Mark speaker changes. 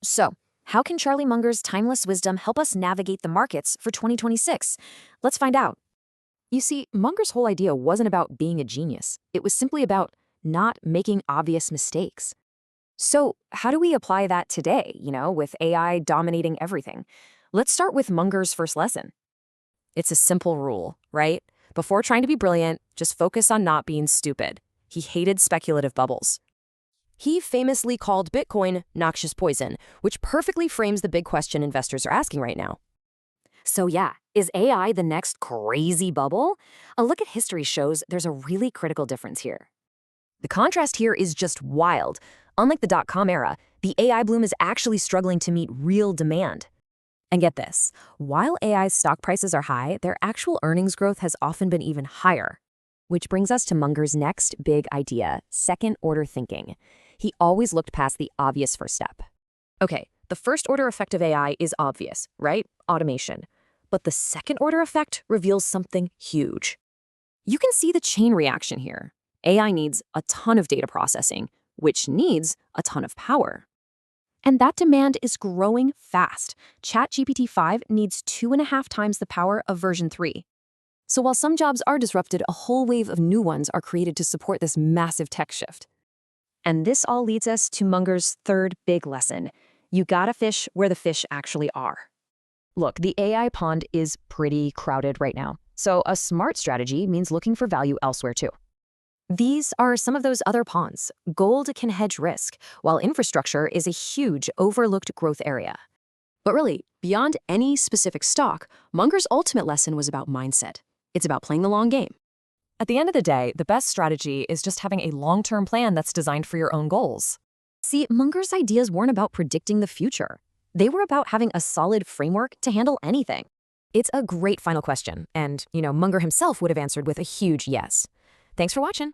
Speaker 1: So, how can Charlie Munger's timeless wisdom help us navigate the markets for 2026? Let's find out. You see, Munger's whole idea wasn't about being a genius. It was simply about not making obvious mistakes. So, how do we apply that today, with AI dominating everything? Let's start with Munger's first lesson. It's a simple rule, right? Before trying to be brilliant, just focus on not being stupid. He hated speculative bubbles. He famously called Bitcoin noxious poison, which perfectly frames the big question investors are asking right now. So yeah, is AI the next crazy bubble? A look at history shows there's a really critical difference here. The contrast here is just wild. Unlike the dot-com era, the AI bloom is actually struggling to meet real demand. And get this, while AI's stock prices are high, their actual earnings growth has often been even higher. Which brings us to Munger's next big idea, second-order thinking. He always looked past the obvious first step. Okay, the first-order effect of AI is obvious, right? Automation. But the second-order effect reveals something huge. You can see the chain reaction here. AI needs a ton of data processing, which needs a ton of power. And that demand is growing fast. ChatGPT-5 needs 2.5 times the power of version 3. So while some jobs are disrupted, a whole wave of new ones are created to support this massive tech shift. And this all leads us to Munger's third big lesson. You gotta fish where the fish actually are. Look, the AI pond is pretty crowded right now, so a smart strategy means looking for value elsewhere too. These are some of those other ponds. Gold can hedge risk, while infrastructure is a huge, overlooked growth area. But really, beyond any specific stock, Munger's ultimate lesson was about mindset. It's about playing the long game. At the end of the day, the best strategy is just having a long-term plan that's designed for your own goals. See, Munger's ideas weren't about predicting the future. They were about having a solid framework to handle anything. It's a great final question, and, Munger himself would have answered with a huge yes. Thanks for watching.